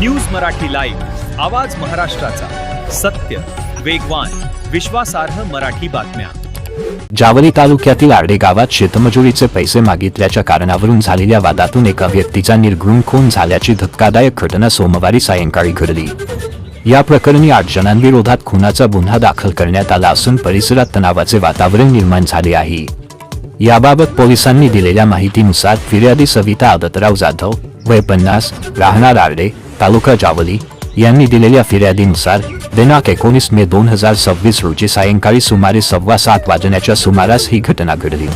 News Marathi live, आवाज महाराष्ट्राचा, सत्य, वेगवान, विश्वासार्ह मराठी बातम्या। जावली तालुक्यातील आर्डे गावात शेतमजुरीचे पैसे मागितल्याच्या कारणावरून झालेल्या वादातून एका व्यक्तीचा निर्घृण खून झाल्याची धक्कादायक घटना सोमवारी सायंकाळी घडली। या प्रकरणी 8 जणांविरोधात खुनाचा गुन्हा दाखल करण्यात आला असून परिसरात तणावाचे वातावरण निर्माण झाले आहे। याबाबत पोलिसांनी दिलेल्या माहितीनुसार फिर्यादी सविता आदतराव जाधव, वय 50, राहणार आर्डे, तालुका जावली यांनी दिलेल्या फिर्यादीनुसार दिनांक 19 मे 2026 रोजी सायंकाळी सुमारे 7:15 वाजण्याच्या सुमारास ही घटना घडली।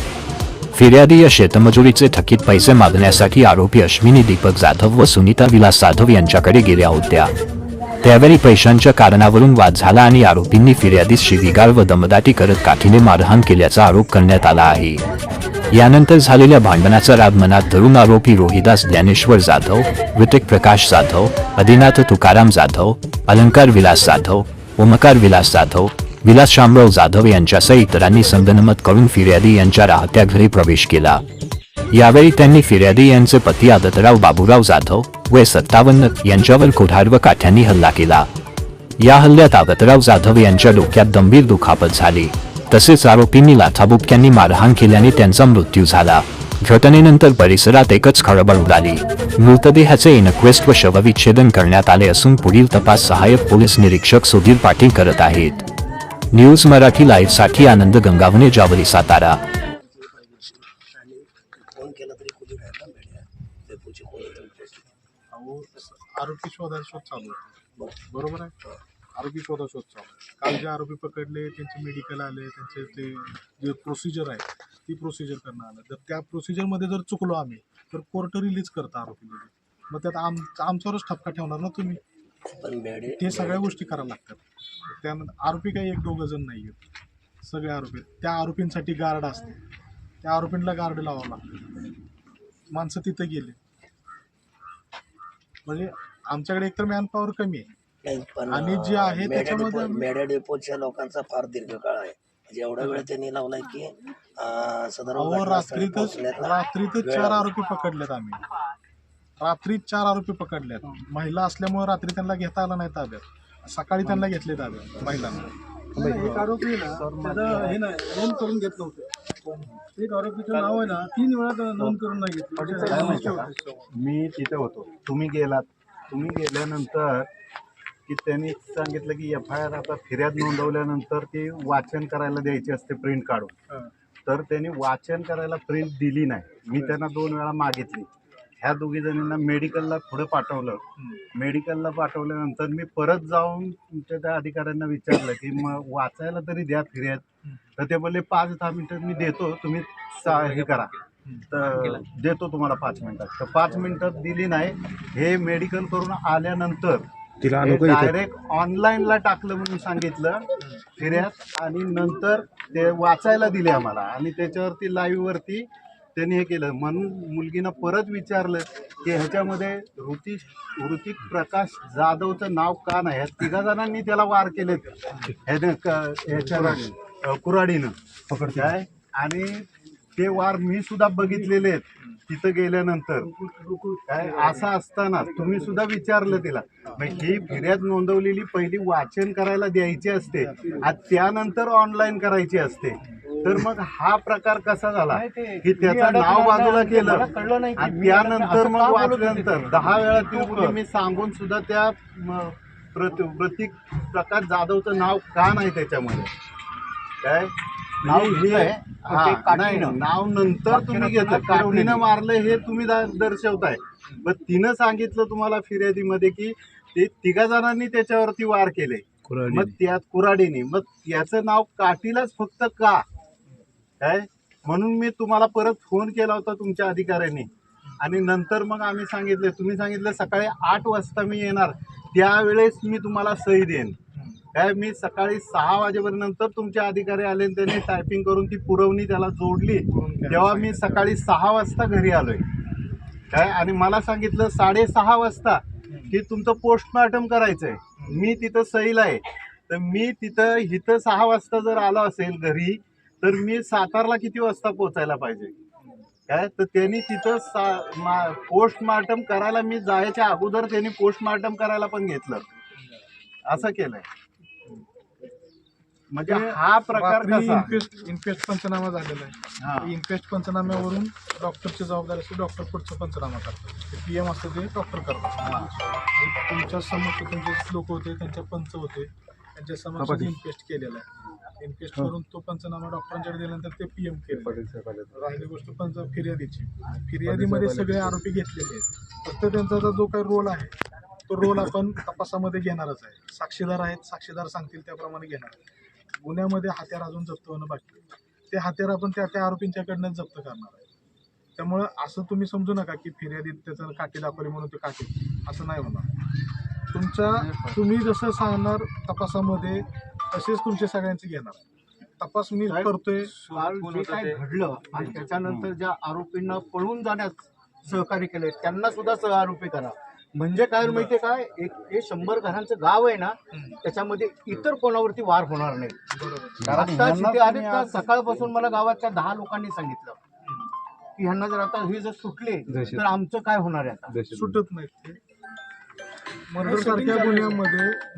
फिर्यादी या शेतमजुरीचे थकीत पैसे मागण्यासाठी आरोपी अश्विनी दीपक जाधव व सुनीता विलास जाधव यांच्याकडे गेल्या होत्या। त्यावेळी पैशांच्या कारणावरून वाद झाला आणि आरोपींनी फिर्यादीस शिवीगाळ व दमदाटी करत काठीने मारहाण केल्याचा आरोप करण्यात आला आहे। यानंतर झालेल्या भांडणाचा राग मनात धरून आरोपी रोहिदास ज्ञानेश्वर जाधव, विटेक प्रकाश जाधव, आदिनाथ तुकाराम जाधव, अलंकार विलास जाधव, ओमकार विलास जाधव, विलास शामराव जाधव यांच्यासह इतरांनी संगनमत करून फिर्यादी यांच्या राहत्या घरी प्रवेश केला। यावेळी त्यांनी फिर्यादी यांचे पती आदतराव बाबूराव जाधव, वय 57, यांच्यावर कुऱ्हाड व काठ्यांनी हल्ला केला। या हल्ल्यात आदतराव जाधव यांच्या डोक्यात गंभीर दुखापत झाली, तसेच आरोपींनी लाथाबुक्क्यांनी मारहाण केल्याने त्यांचा मृत्यू झाला। घटनेनंतर परिसरात एकच खळबळ उडाली। मृतदेहाचे इनक्वेस्ट व शवविच्छेदन करण्यात आले असून पुढील तपास सहाय्यक पोलीस निरीक्षक सुधीर पाटील करत आहेत। न्यूज मराठी लाईव्ह साठी आनंद गंगावणे, जावली, सातारा। आरोपी शोध चालू आहे, बरोबर आहे। आरोपी शोध चालू आहे। काल जे आरोपी पकडले त्यांचे मेडिकल आले, त्यांचे ते जे प्रोसिजर आहे ती प्रोसिजर करणं आलं। जर त्या प्रोसिजरमध्ये जर चुकलो आम्ही तर कोर्ट रिलीज करता आरोपीला, मग त्यात आमच्यावरच ठपका ठेवणार ना तुम्ही। ते सगळ्या गोष्टी करायला लागतात। त्यानंतर आरोपी काही 1-2 जण नाही आहेत, सगळे आरोपी। त्या आरोपींसाठी गार्ड असते, त्या आरोपींना गार्ड लावावं लागतं। माणसं तिथं गेले म्हणजे आमच्याकडे एकतर मॅनपॉवर कमी आहे आणि जे आहे त्याच्यामध्ये मेड्या डेपोच्या लोकांचा फार दीर्घकाळ आहे। म्हणजे एवढा वेळ त्यांनी लावलाय की रात्रीतच 4 आरोपी पकडलेत आम्ही। रात्री 4 आरोपी पकडल्यात। महिला असल्यामुळे रात्री त्यांना घेता आलं नाही ताब्यात, सकाळी त्यांना घेतले ताब्यात महिलांना। एक आरोपी ना त्याचं हे नाही नोंद करून घेतलं होतं, एक आरोपीचं नाव आहे ना 3 वेळा नोंद करून नाही घेतलं। मी तिथे होतो, तुम्ही गेल्यानंतर की त्यांनी सांगितलं की FIR आता फिर्याद नोंदवल्यानंतर ती वाचन करायला द्यायची असते प्रिंट काढून। तर त्यांनी वाचन करायला प्रिंट दिली नाही। मी त्यांना 2 वेळा मागितली। ह्या दोघी जणांना मेडिकलला पुढे पाठवलं। मेडिकलला पाठवल्यानंतर मी परत जाऊन तुमच्या त्या अधिकाऱ्यांना विचारलं की मग वाचायला तरी द्या फिर्याद। तर ते बोलले 5-10 मिनिटात मी देतो, तुम्ही हे करा, तर देतो तुम्हाला 5 मिनिटात। तर 5 मिनिटात दिली नाही। हे मेडिकल करून आल्यानंतर डायरेक्ट ऑनलाईनला टाकलं म्हणून सांगितलं फिर्याद, आणि नंतर ते वाचायला दिले आम्हाला, आणि त्याच्यावरती लाईव्ह वरती त्यांनी हे केलं। म्हणून मुलगीनं परत विचारलं की ह्याच्यामध्ये ऋतिक प्रकाश जाधवचं नाव का नाही। ह्या 3 जणांनी त्याला वार केलेत ह्याच्या कुऱ्हाडीनं काय, आणि ते वार मी सुद्धा बघितलेले आहेत तिथं गेल्यानंतर काय। असं असताना तुम्ही सुद्धा विचारलं तिला, ही फिर्याद नोंदवलेली पहिली वाचन करायला द्यायची असते आणि त्यानंतर ऑनलाईन करायची असते। तर मग हा प्रकार कसा झाला की त्याचं नाव बाजूला केलं आणि त्यानंतर मग वाचल्यानंतर 10 वेळा तिला मी सांगून सुद्धा त्या ऋतिक प्रकाश जाधवचं नाव का नाही त्याच्यामध्ये काय नाव नाही, नाव नंतर तुम्ही घेता, काठीनं मारलं हे तुम्ही दर्शवताय। मग तिनं सांगितलं तुम्हाला फिर्यादीमध्ये की ते 3 जणांनी त्याच्यावरती वार केले, मग त्यात कुऱ्हाडीने, मग याचं नाव काठीलाच फक्त का काय। म्हणून मी तुम्हाला परत फोन केला होता तुमच्या अधिकाऱ्यांनी, आणि नंतर मग आम्ही सांगितलं, तुम्ही सांगितलं सकाळी 8 वाजता मी येणार, त्यावेळेस मी तुम्हाला सही देईन काय। मी सकाळी 6 वाजेपर्यंत तुमचे अधिकारी आले, त्यांनी टायपिंग करून ती पुरवणी त्याला जोडली, तेव्हा मी सकाळी 6 वाजता घरी आलोय काय। आणि मला सांगितलं 6:30 वाजता की तुमचं पोस्टमॉर्टम करायचंय, मी तिथं सहीला आहे। तर मी इथं 6 वाजता जर आलो असेल घरी, तर मी सातारला किती वाजता पोहोचायला पाहिजे काय तर त्यांनी तिथं पोस्टमार्टम करायला मी जायच्या अगोदर त्यांनी पोस्टमार्टम करायला पण घेतलं, असं केलंय. म्हणजे हा प्रकार कसा इन्क्वेस्ट पंचनामा झालेला हा. आहे. इन्क्वेस्ट पंचनाम्यावरून डॉक्टरची जबाबदारी असते, डॉक्टर पुढचं पंचनामा करतात. ते PM असतं ते डॉक्टर करतात. तुमच्या समक्ष तुमचे लोक होते, त्यांचे पंच होते, त्यांच्या समक्ष इन्क्वेस्ट केलेला आहे. इन्क्वेस्ट करून तो पंचनामा डॉक्टरांच्याकडे दिल्यानंतर ते PM केले. राहिली गोष्ट फिर्यादीची. फिर्यादीमध्ये सगळे आरोपी घेतलेले आहेत. फक्त त्यांचा जो काही रोल आहे तो रोल आपण तपासामध्ये घेणारच आहे. साक्षीदार आहेत, साक्षीदार सांगतील त्याप्रमाणे घेणार आहे. गुन्ह्यामध्ये हत्यार अजून जप्त होणं बाकी आहे. ते हत्यार आपण त्या आरोपींच्याकडनं जप्त करणार आहे. त्यामुळं असं तुम्ही समजू नका की फिर्यादीत त्याचं काठी दाखवली म्हणून ते काठी, असं नाही होणार. तुम्ही जसं सांगणार तपासामध्ये तसेच तुमचे सगळ्यांचे घेणार. तपास मी करतोय. काल जे काय घडलं आणि त्याच्यानंतर ज्या आरोपींना पळून जाण्यास सहकार्य केले त्यांना सुद्धा सहआरोपी करा. म्हणजे काय माहितीये काय, एक हे 100 घरांचं गाव आहे ना, त्याच्यामध्ये इतर कोणावरती वार होणार नाही. कारण आता ह्यांना तिथे आले तुम्ही का आज- सकाळपासून मला गावातल्या 10 लोकांनी सांगितलं की ह्यांना जर आता हे जर सुटले तर आमचं काय होणार आहे आता. सुटत नाहीत ते.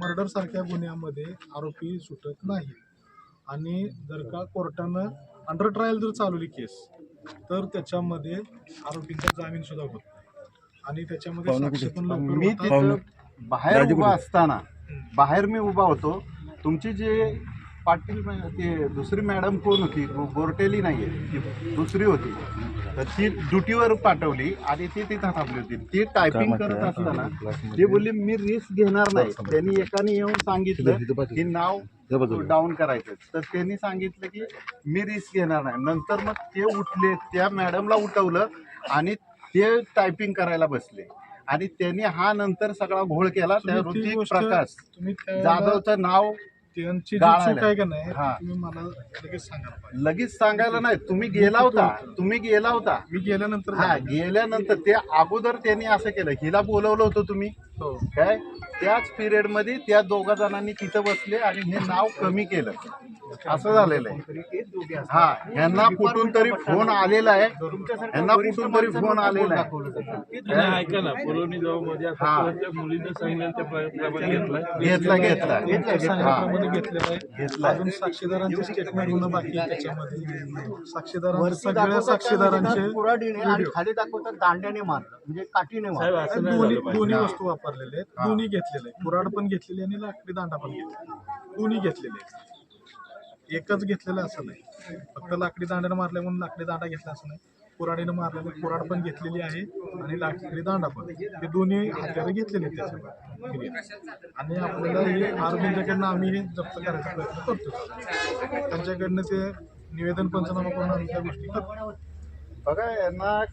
मर्डर सारख्या गुन्ह्यामध्ये आरोपी सुटत नाही. आणि जर का कोर्टानं अंडर ट्रायल जर चालवली केस तर त्याच्यामध्ये आरोपींचा जामीन सुद्धा होत नाही. आणि त्याच्यामध्ये साक्ष पण लवकर मी होतात. तिथं बाहेर उभा असताना, बाहेर मी उभा होतो, तुमची जे पाटील ते दुसरी मॅडम कोण होती, बोरटेली नाहीये, ती दुसरी होती, तर ती ड्युटीवर पाठवली आणि ती तिथं थांबली होती. ती टायपिंग करत असताना ती बोलली मी रिस्क घेणार नाही. त्यांनी एकाने येऊन सांगितलं की नाव डाऊन करायचं, तर त्यांनी सांगितलं की मी रिस्क घेणार नाही. नंतर मग ते उठले, त्या मॅडमला उठवलं आणि ते टायपिंग करायला बसले आणि त्यांनी हा नंतर सगळा घोळ केला. त्या तुम्ही ती ऋतिक गोष्ट- प्रकाश तुम्ही त्यावेळेला जाधवचं नाव त्यांची जी गाळायला. चूक आहे का नाही हा. तुम्ही मला लगेच सांगायला पाहिजे. लगेच सांगायला नाही, तुम्ही गेला होता. मी गेल्यानंतर हा, गेल्यानंतर ते अगोदर त्यांनी असं केलं, हिला बोलवलं होतं तुम्ही हो. काय, त्याच पिरियड मध्ये त्या 2 जणांनी तिथं बसले आणि हे नाव कमी केलं, असं झालेलं आहे. हा, यांना कुठून तरी फोन आलेला आहे, यांना कुठून तरी फोन आलेला आहे. ऐका ना, पुरवणी जबाबमध्ये आता हा. परत त्या मुलीनं सांगितलं त्याप्रमाणे घेतलाय. घेतला सांगितल्याप्रमाणे घेतलेलं आहे. घेतलाय. अजून साक्षीदारांचे स्टेटमेंट होणं बाकी आहे. त्याच्यामध्ये साक्षीदारांचे वरती सगळ्या दाखवतात साक्षीदारांचे कुऱ्हाडीने आणि व्हिडिओ. खाली दाखवतात दांड्याने मारलं, म्हणजे काठीने साहेब मारलं. असं नाही झालं पाहिजे. दोन्ही वस्तू वापरलेल्या आहेत. दोन्ही घेतलेले आहे. कुऱ्हाड पण घेतलेली आणि लाकडी दांडा पण घेतलेला. दोन्ही घेतलेले आहेत. एकच घेतलेलं असं नाही. फक्त लाकडी दांड्यानं मारल्या म्हणून लाकडी दांडा घेतला असं नाही. कुऱ्हाडीनं मारलेलं कुऱ्हाड पण घेतलेली आहे आणि लाकडी दांडा पण. हे दोन्ही हत्यारं घेतलेले आहेत त्याच्यामध्ये. आणि आपल्याला हे आरोपींच्याकडनं आम्ही हे जप्त करायचा प्रयत्न करतो. त्यांच्याकडनं ते निवेदन पंचनामा करून आम्ही त्या गोष्टी करतो. बघा, यांना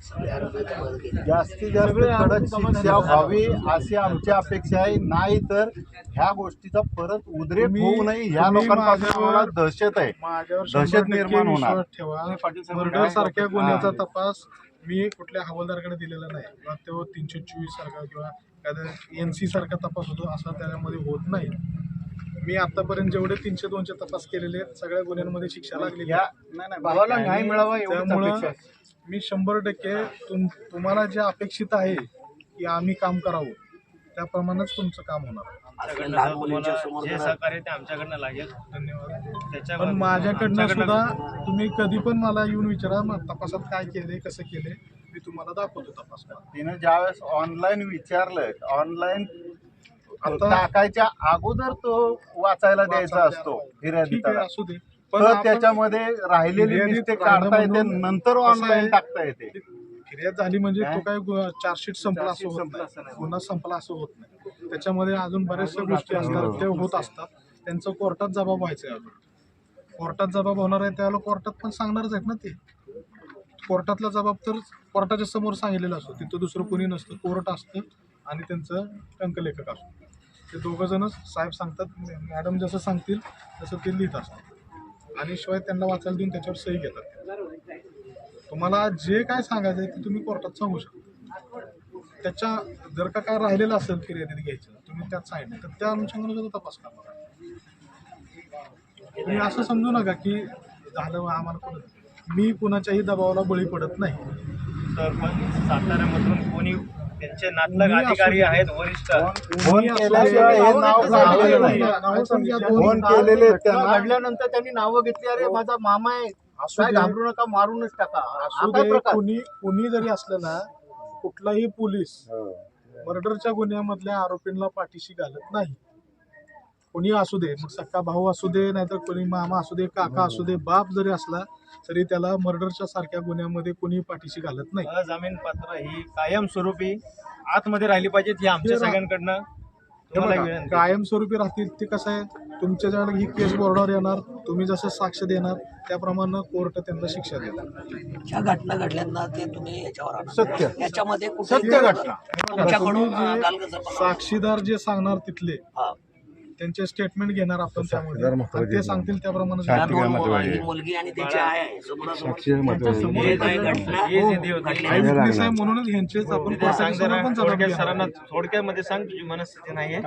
जास्तीत जास्त कडक शिक्षा व्हावी अशी आमची अपेक्षा आहे. नाही तर ह्या गोष्टीचा परत उद्रेक होऊ नये, ह्या तुम्ही लोकांपासून मला माझ्यावर- दहशत आहे. माझ्यावर दहशत 100% निर्माण होणार. विश्वास ठेवा. मर्डर सारख्या गुन्ह्याचा तपास मी कुठल्या हवालदाराकडे दिलेला नाही. किंवा तो 324 सारखा किंवा एखाद्या NC सारखा तपास होतो असा त्याच्यामध्ये होत नाही. मी आतापर्यंत जेवढे 302चे तपास केलेले आहेत सगळ्या गुन्ह्यांमध्ये शिक्षा लागलेली आहे. नाही भावाला न्याय मिळावा एवढीच त्यामुळं अपेक्षा आहे. मी 100% तुम्हाला जे अपेक्षित आहे की आम्ही काम करावं त्याप्रमाणेच तुमचं काम होणार. लहान मुलींच्या समोर जे जरा- सहकार्य ते आमच्याकडनं लागेल. धन्यवाद. पण माझ्याकडनं सुद्धा तुम्ही कधी पण मला येऊन विचारा, मग तपासात काय केले, कसं केले, मी तुम्हाला दाखवतो तपास. तिनं ज्यावेळेस ऑनलाईन विचारलं, ऑनलाईन आता- टाकायच्या अगोदर तो वाचायला द्यायचा असतो ठीक फिर्यादीला. आहे, असू दे. पण तर आपण- त्याच्यामध्ये राहिलेली फिर्यादीत मिस्टेक राहिलं काढता येते, म्हणून नंतर कसं ऑनलाईन आहे, टाकता येते. फिर्याद झाली म्हणजे तो काय चार्जशीट संपला असं होत संपला असं नाही. नाही. गुन्हा संपला असं होत नाही. त्याच्यामध्ये अजून बऱ्याचशा गोष्टी असतात त्या होत असतात. त्यांचं कोर्टात जबाब व्हायचं आहे. अजून कोर्टात जबाब होणार आहे त्यावेळेला कोर्टात पण सांगणारच आहेत ना ते. कोर्टातला जबाब तर कोर्टाच्या समोर सांगितलेला असतो. तिथं दुसरं कोणी नसतं, कोर्ट असतं आणि त्यांचं टंकलेखक असतो. ते दोघं जणच साहेब सांगतात, मॅडम जसं सांगतील तसं ते लिहित असतात आणि शिवाय त्यांना वाचायला देऊन त्याच्यावर सही घेतात. तुम्हाला जे काय सांगायचं आहे ते तुम्ही कोर्टात सांगू शकता. त्याच्या जर का काय राहिलेलं असेल फिर्यादीत घ्यायचं तुम्ही त्यात सांगितलं तर त्या अनुषंगाने सुद्धा तपास करणार. तुम्ही असं समजू नका की झालं आम्हाला कोण मी कुणाच्याही दबावाला बळी पडत नाही. सरपंच साताऱ्यामधून कोणी त्यांचे नातलग कोणी अधिकारी असू दे. आहेत वरिष्ठ फोन केल्याशिवाय हे नाव काढलेलं नाही. नावं सांगितली. फोन केलेले आहेत त्यांना. घडल्यानंतर त्यांनी नावं घेतली, अरे माझा मामा आहे, असू काय दे. घाबरू नका, मारूनच टाका. असू हा काय दे, प्रकार? कुणी जरी असलं ना, कुठलाही पोलीस मर्डरच्या गुन्ह्यामधल्या आरोपींना पाठीशी घालत नाही. कोणी असू दे, मग सक्का भाऊ असू दे, नाहीतर कोणी मामा असू दे, काका असू दे, बाप जरी असला तरी त्याला मर्डरच्या सारख्या गुन्ह्यामध्ये कोणी पाठीशी घालत नाही. अजामीन पात्र ही कायमस्वरूपी आतमध्ये राहिली पाहिजेत, ही आमच्या सगळ्यांकडनं हे तुम्हाला बघा, विनंती. कायमस्वरूपी राहतील ते कसं आहे, तुमच्या ज्यावेळेला ही केस बोर्डावर येणार, तुम्ही जसं साक्ष देणार त्याप्रमाणे कोर्ट त्यांना शिक्षा देणार. ज्या घटना घडल्यात ना ते तुम्ही याच्यावर आणा. सत्य. याच्यामध्ये सत्य घटना. तुमच्याकडून तुम्ही जे गालगोजापणा- साक्षीदार जे सांगणार तिथले हा. त्यांचे स्टेटमेंट घेणार आपण त्यामध्ये, आणि ते सांगतील त्याप्रमाणे या दोन ही मुलगी आणि त्याची आय आहे समोरासमोर. समोर हे काय घटना हे सिद्धी होती. आई विटनेस आहे म्हणूनच ह्यांचेच आपण ते सांग जरा, पण थोडक्यात जबाब सरांना घेणार. थोडक्यामध्ये सांग, तुझी मनस्थिती नाहीये.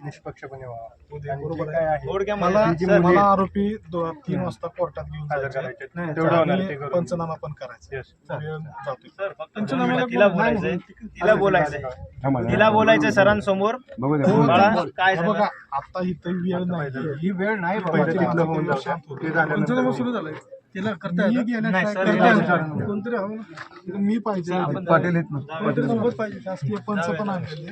निष्पक्षपणे बरोबर आहे. थोडक्यामध्ये मला आरोपी 3 वाजता कोर्टात घेऊन जायचे आणि पंचनामा पण करायचा. वेळ जातोय. सर फक्त पंचनाम्याला तिला बोल- नाही बोलायचंय, म्हणून. तिला बोलायचं सरांसमोर. बाळा काय हे झालं? बघा, आता इथं वेळ नाही, ही वेळ नाही बाबा. पहिले तिथलं होऊन जाऊ. शांत होतो. पंचनामा सुरू झालाय. तिला करता नाही, गेल्या सर, कोणतरी हवं ना. मी पाहिजे आपण कोणतरी सोबत पाहिजे. शासकीय पंच पण आणलेले.